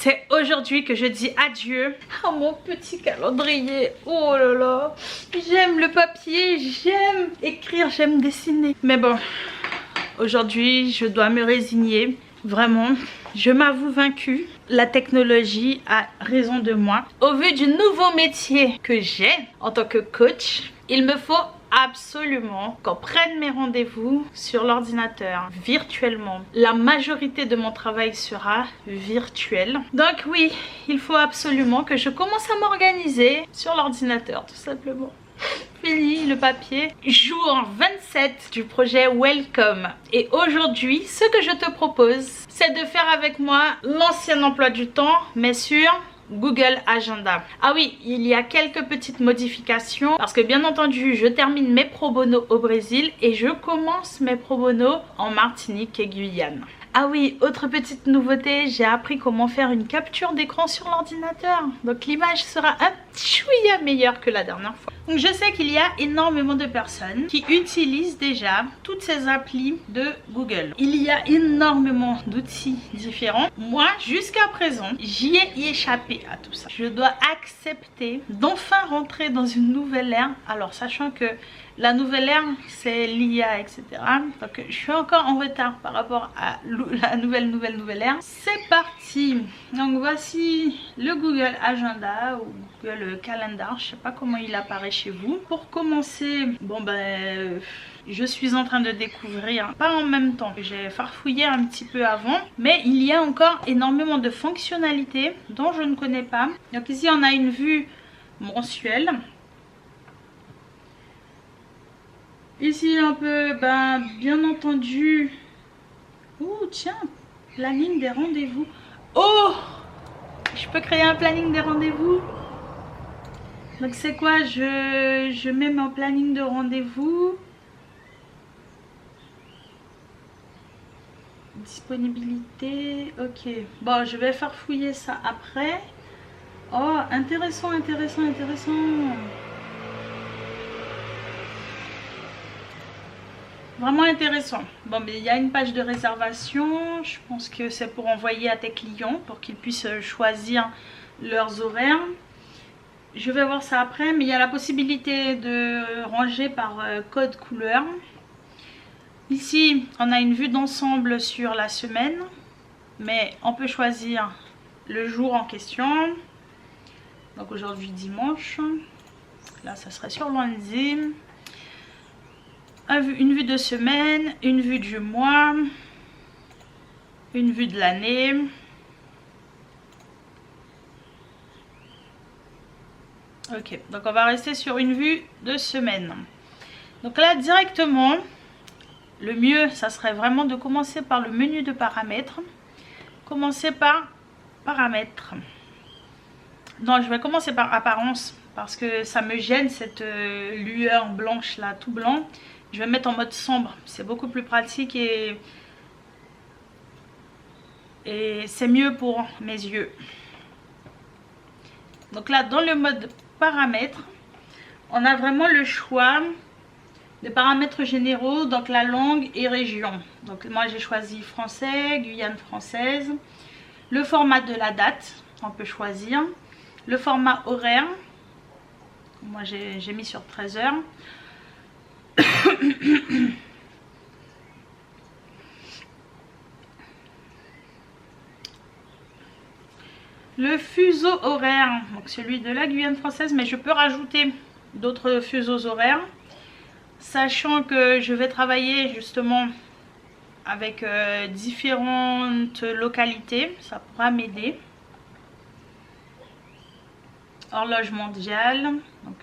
C'est aujourd'hui que je dis adieu à mon petit calendrier. Oh là là, j'aime le papier, j'aime écrire, j'aime dessiner. Mais bon, aujourd'hui je dois me résigner. Vraiment, je m'avoue vaincue. La technologie a raison de moi. Au vu du nouveau métier que j'ai en tant que coach, il me faut absolument qu'on prenne mes rendez-vous sur l'ordinateur virtuellement. La majorité de mon travail sera virtuel. Donc oui, il faut absolument que je commence à m'organiser sur l'ordinateur, tout simplement. Fini le papier. Jour 27 du projet Welcome. Et aujourd'hui, ce que je te propose, c'est de faire avec moi l'ancien emploi du temps, mais sur Google Agenda. Ah oui, il y a quelques petites modifications parce que bien entendu, je termine mes pro bono au Brésil et je commence mes pro bono en Martinique et Guyane. Ah oui, autre petite nouveauté, j'ai appris comment faire une capture d'écran sur l'ordinateur. Donc l'image sera un chouïa meilleure que la dernière fois. Donc je sais qu'il y a énormément de personnes qui utilisent déjà toutes ces applis de Google. Il y a énormément d'outils différents. Moi, jusqu'à présent, j'y ai échappé à tout ça. Je dois accepter d'enfin rentrer dans une nouvelle ère. Alors sachant que la nouvelle ère, c'est l'IA, etc. Donc je suis encore en retard par rapport à la nouvelle ère. C'est parti. Donc voici le Google Agenda ou Google Calendar. Je sais pas comment il apparaît chez vous. Pour commencer, bon ben... je suis en train de découvrir, pas en même temps, j'ai farfouillé un petit peu avant, mais il y a encore énormément de fonctionnalités dont je ne connais pas. Donc ici on a une vue mensuelle. Ici on peut, ben, bien entendu, oh tiens, planning des rendez-vous. Oh, je peux créer un planning des rendez-vous. Donc c'est quoi, je mets mon planning de rendez-vous. Disponibilité, ok. Bon, je vais faire fouiller ça après. Oh, intéressant, intéressant, intéressant. Vraiment intéressant. Bon, mais il y a une page de réservation. Je pense que c'est pour envoyer à tes clients pour qu'ils puissent choisir leurs horaires. Je vais voir ça après, mais il y a la possibilité de ranger par code couleur. Ici, on a une vue d'ensemble sur la semaine, mais on peut choisir le jour en question. Donc aujourd'hui dimanche, là ça serait sur lundi. Une vue de semaine, une vue du mois, une vue de l'année. Ok, donc on va rester sur une vue de semaine. Donc là directement, le mieux, ça serait vraiment de commencer par le menu de paramètres. Commencer par paramètres. Non, je vais commencer par apparence parce que ça me gêne cette lueur blanche là, tout blanc. Je vais mettre en mode sombre, c'est beaucoup plus pratique et c'est mieux pour mes yeux. Donc là, dans le mode paramètres, on a vraiment le choix des paramètres généraux, donc la langue et région. Donc moi j'ai choisi français, Guyane française. Le format de la date, on peut choisir. Le format horaire, moi j'ai mis sur 13 heures. Le fuseau horaire, donc celui de la Guyane française, mais je peux rajouter d'autres fuseaux horaires. Sachant que je vais travailler justement avec différentes localités, ça pourra m'aider. Horloge mondiale, donc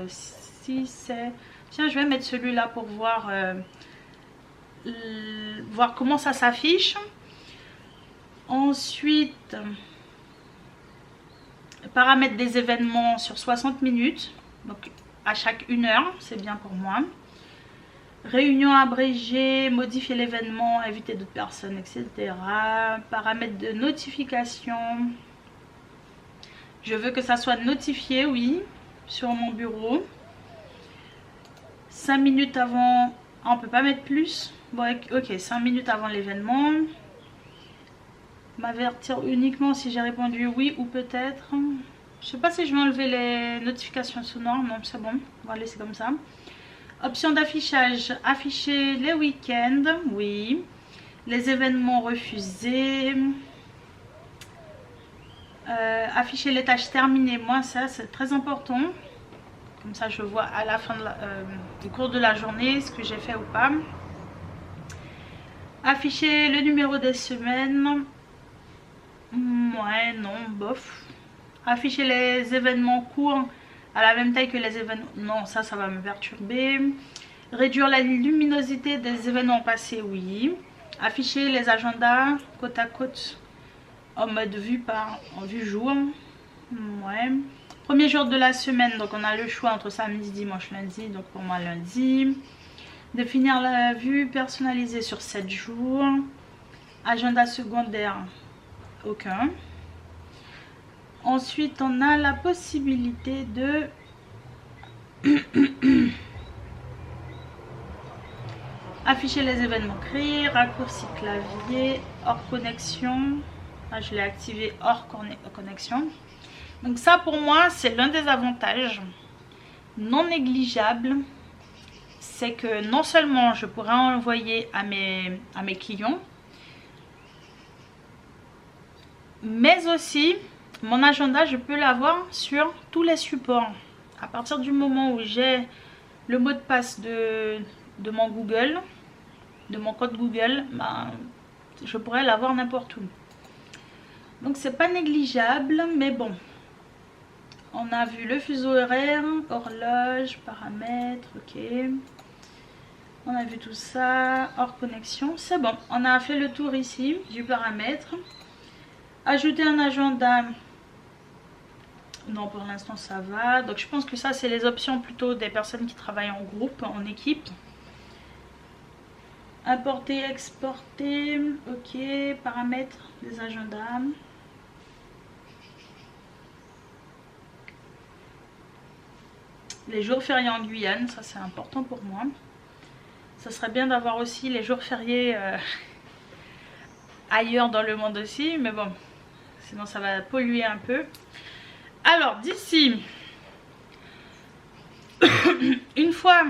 si c'est... Tiens, je vais mettre celui-là pour voir, voir comment ça s'affiche. Ensuite, paramètres des événements sur 60 minutes, donc à chaque 1 heure, c'est bien pour moi. Réunion abrégée, modifier l'événement, inviter d'autres personnes, etc. Paramètres de notification. Je veux que ça soit notifié, oui, sur mon bureau. 5 minutes avant... Ah, on peut pas mettre plus. Bon, ok, 5 minutes avant l'événement. M'avertir uniquement si j'ai répondu oui ou peut-être. Je sais pas si je vais enlever les notifications sonores. Non, c'est bon. On va laisser comme ça. Option d'affichage. Afficher les week-ends. Oui. Les événements refusés. Afficher les tâches terminées. Moi, ça, c'est très important. Comme ça, je vois à la fin du cours de la journée ce que j'ai fait ou pas. Afficher le numéro des semaines. Ouais, non, bof. Afficher les événements courts à la même taille que les événements. Non, ça va me perturber. Réduire la luminosité des événements passés, oui. Afficher les agendas côte à côte en mode vue jour. Ouais. Premier jour de la semaine, donc on a le choix entre samedi, dimanche, lundi. Donc pour moi, lundi. Définir la vue personnalisée sur 7 jours. Agenda secondaire, aucun. Ensuite, on a la possibilité de afficher les événements créés, raccourci clavier, hors connexion. Ah, je l'ai activé hors connexion. Donc ça, pour moi, c'est l'un des avantages non négligeables. C'est que non seulement je pourrais envoyer à mes clients, mais aussi mon agenda, je peux l'avoir sur tous les supports. À partir du moment où j'ai le mot de passe de mon Google, de mon compte Google, ben, je pourrais l'avoir n'importe où. Donc c'est pas négligeable, mais bon. On a vu le fuseau horaire, horloge, paramètres, ok. On a vu tout ça, hors connexion, c'est bon. On a fait le tour ici du paramètre. Ajouter un agenda. Non, pour l'instant ça va. Donc je pense que ça, c'est les options plutôt des personnes qui travaillent en groupe, en équipe. Importer, exporter, ok. Paramètres des agendas. Les jours fériés en Guyane, ça c'est important pour moi. Ça serait bien d'avoir aussi les jours fériés ailleurs dans le monde aussi, mais bon, sinon ça va polluer un peu. Alors d'ici, une fois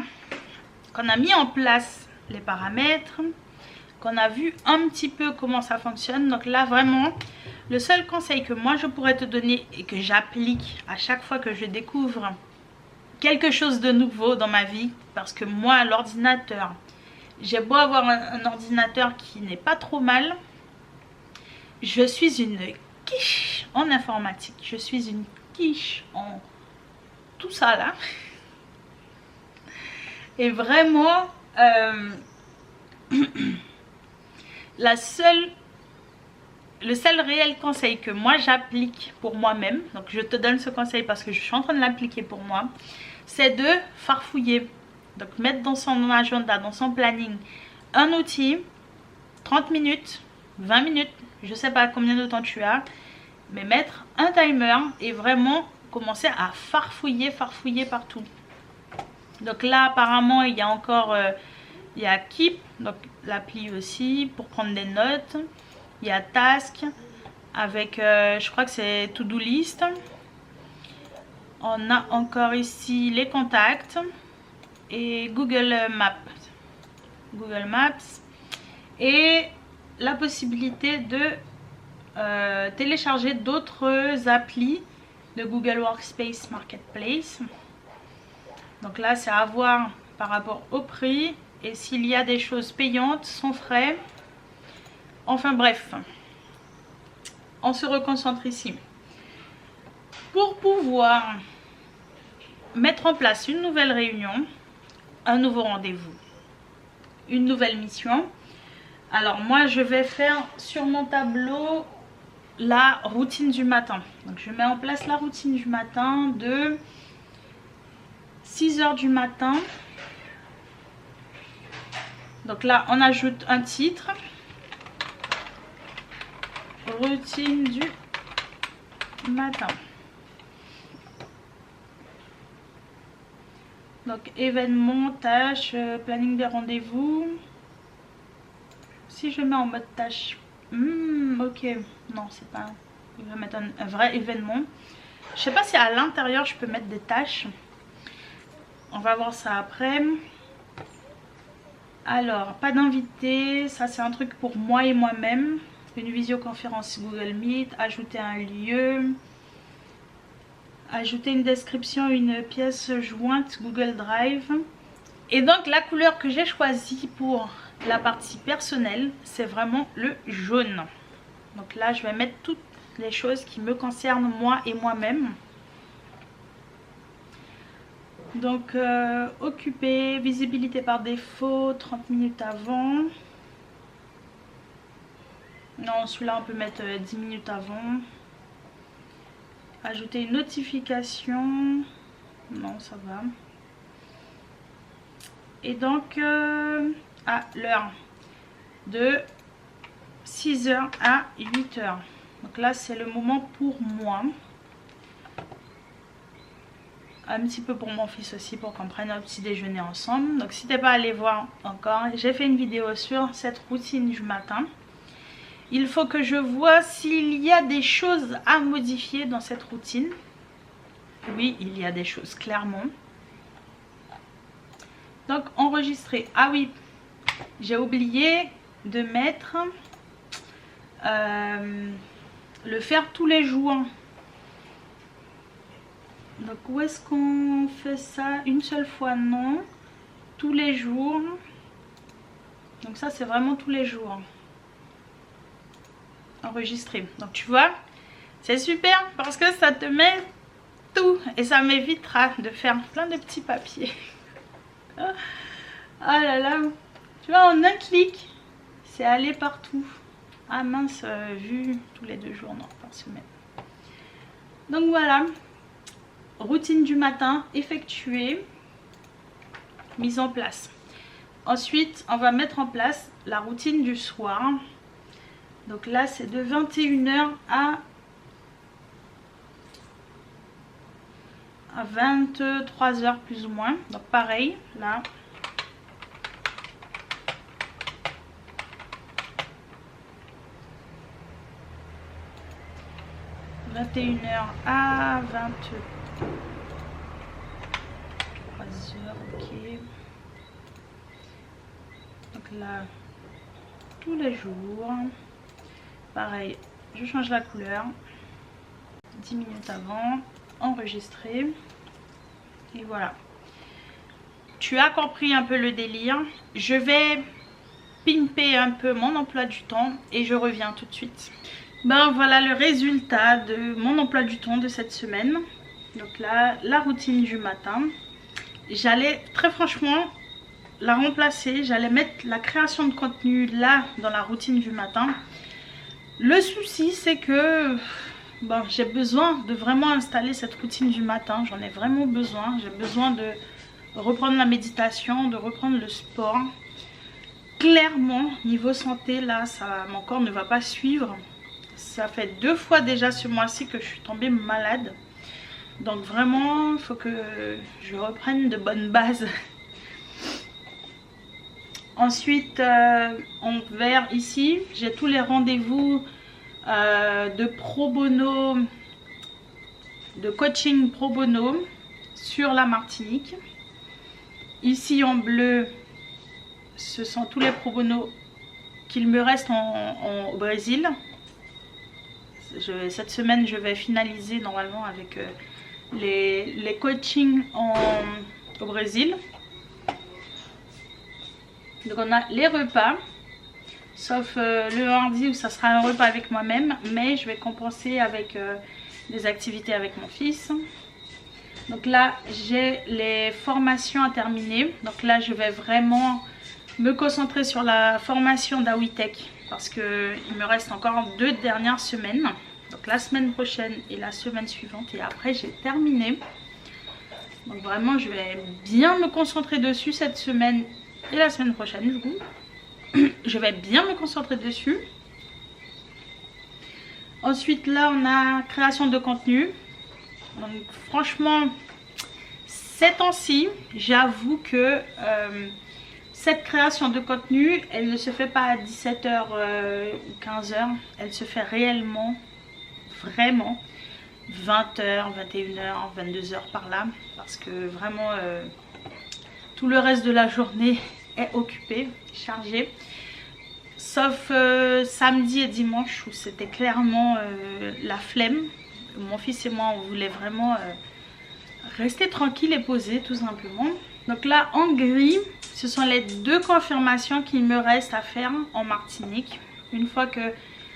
qu'on a mis en place les paramètres, qu'on a vu un petit peu comment ça fonctionne, donc là vraiment, le seul conseil que moi je pourrais te donner et que j'applique à chaque fois que je découvre quelque chose de nouveau dans ma vie, parce que moi l'ordinateur, j'ai beau avoir un ordinateur qui n'est pas trop mal, je suis une quiche en informatique, je suis une quiche en tout ça là, et vraiment le seul réel conseil que moi j'applique pour moi-même, donc je te donne ce conseil parce que je suis en train de l'appliquer pour moi, c'est de farfouiller. Donc mettre dans son agenda, dans son planning, un outil, 30 minutes, 20 minutes, je sais pas combien de temps tu as, mais mettre un timer et vraiment commencer à farfouiller partout. Donc là apparemment il y a encore, il y a Keep, donc l'appli aussi pour prendre des notes. Il y a Task avec, je crois que c'est To Do List. On a encore ici les contacts et Google Maps. Et la possibilité de télécharger d'autres applis de Google Workspace Marketplace. Donc là, c'est à voir par rapport au prix et s'il y a des choses payantes, sans frais. Enfin bref, on se reconcentre ici. Pour pouvoir mettre en place une nouvelle réunion, un nouveau rendez-vous, une nouvelle mission. Alors moi je vais faire sur mon tableau la routine du matin. Donc je mets en place la routine du matin de 6 h du matin. Donc là on ajoute un titre. Routine du matin. Donc événements, tâches, planning des rendez-vous. Si je mets en mode tâche Ok, non c'est pas... Il va mettre un vrai événement. Je sais pas si à l'intérieur je peux mettre des tâches. On va voir ça après. Alors, pas d'invité, ça c'est un truc pour moi et moi-même. Une visioconférence Google Meet, ajouter un lieu, ajouter une description, une pièce jointe Google Drive. Et donc la couleur que j'ai choisie pour la partie personnelle, c'est vraiment le jaune. Donc là je vais mettre toutes les choses qui me concernent moi et moi-même. Donc occupé, visibilité par défaut, 30 minutes avant. Non, celui-là on peut mettre 10 minutes avant. Ajouter une notification. Non, ça va. Et donc à l'heure de 6h à 8h. Donc là c'est le moment pour moi. Un petit peu pour mon fils aussi, pour qu'on prenne un petit déjeuner ensemble. Donc si t'es pas allé voir encore, j'ai fait une vidéo sur cette routine du matin. Il faut que je vois s'il y a des choses à modifier dans cette routine. Oui, il y a des choses, clairement. Donc enregistrer. Ah oui, j'ai oublié de mettre le faire tous les jours. Donc où est-ce qu'on fait ça? Une seule fois? Non. Tous les jours. Donc ça c'est vraiment tous les jours. Enregistrer. Donc tu vois, c'est super parce que ça te met tout. Et ça m'évitera de faire plein de petits papiers. Ah là là. Tu vois, en un clic, c'est aller partout. Ah mince, vu tous les 2 jours, non, par semaine. Donc voilà. Routine du matin effectuée, mise en place. Ensuite, on va mettre en place la routine du soir. Donc là, c'est de 21h à 23h plus ou moins. Donc pareil, là. « 21h à 23h, ok. Donc là, tous les jours. Pareil, je change la couleur. 10 minutes avant, enregistrer. Et voilà. Tu as compris un peu le délire. Je vais pimper un peu mon emploi du temps et je reviens tout de suite. Ben voilà le résultat de mon emploi du temps de cette semaine. Donc là, la routine du matin. J'allais très franchement la remplacer. J'allais mettre la création de contenu là dans la routine du matin. Le souci c'est que bon, j'ai besoin de vraiment installer cette routine du matin. J'en ai vraiment besoin. J'ai besoin de reprendre la méditation, de reprendre le sport. Clairement, niveau santé, là, mon corps ne va pas suivre. Ça fait 2 fois déjà ce mois-ci que je suis tombée malade. Donc vraiment, il faut que je reprenne de bonnes bases. Ensuite, vers ici, j'ai tous les rendez-vous de pro bono, de coaching pro bono sur la Martinique. Ici en bleu, ce sont tous les pro bono qu'il me reste au Brésil. Cette semaine, je vais finaliser normalement avec les coachings au Brésil. Donc on a les repas, sauf le mardi où ça sera un repas avec moi-même, mais je vais compenser avec des activités avec mon fils. Donc là j'ai les formations à terminer. Donc là je vais vraiment me concentrer sur la formation d'Awitech parce que il me reste encore 2 dernières semaines. Donc la semaine prochaine et la semaine suivante, et après j'ai terminé. Donc vraiment je vais bien me concentrer dessus cette semaine et la semaine prochaine du coup. Je vais bien me concentrer dessus. Ensuite là on a création de contenu. Donc franchement ces temps-ci j'avoue que cette création de contenu, elle ne se fait pas à 17h ou 15h. Elle se fait réellement, vraiment, 20h, 21h, 22h par là. Parce que vraiment, tout le reste de la journée est occupé, chargé. Sauf samedi et dimanche où c'était clairement la flemme. Mon fils et moi, on voulait vraiment rester tranquille et posé tout simplement. Donc là, en gris, ce sont les 2 confirmations qu'il me reste à faire en Martinique. Une fois que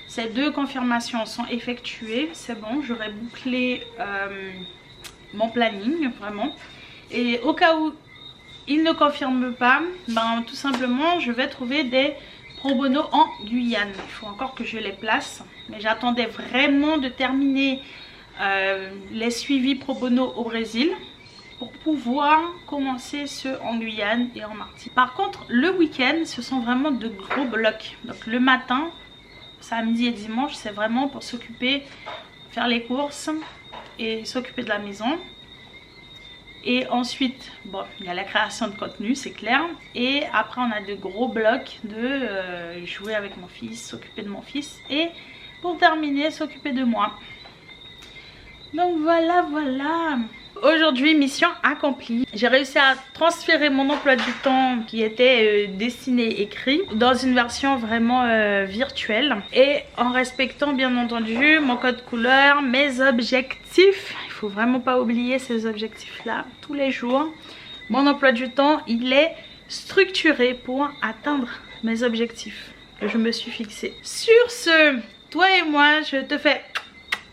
ces 2 confirmations sont effectuées, c'est bon, j'aurai bouclé mon planning vraiment. Et au cas où il ne confirme pas, ben, tout simplement je vais trouver des pro bono en Guyane. Il faut encore que je les place, mais j'attendais vraiment de terminer les suivis pro bono au Brésil pour pouvoir commencer ceux en Guyane et en Martinique. Par contre, le week-end, ce sont vraiment de gros blocs. Donc le matin, samedi et dimanche, c'est vraiment pour s'occuper, faire les courses et s'occuper de la maison. Et ensuite, bon, il y a la création de contenu, c'est clair. Et après, on a de gros blocs de jouer avec mon fils, s'occuper de mon fils. Et pour terminer, s'occuper de moi. Donc voilà, voilà. Aujourd'hui, mission accomplie. J'ai réussi à transférer mon emploi du temps qui était dessiné, écrit, dans une version vraiment virtuelle. Et en respectant bien entendu mon code couleur, mes objectifs. Il faut vraiment pas oublier ces objectifs-là tous les jours. Mon emploi du temps, il est structuré pour atteindre mes objectifs que je me suis fixés. Sur ce, toi et moi, je te fais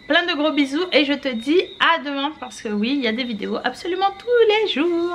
plein de gros bisous et je te dis à demain parce que oui, il y a des vidéos absolument tous les jours.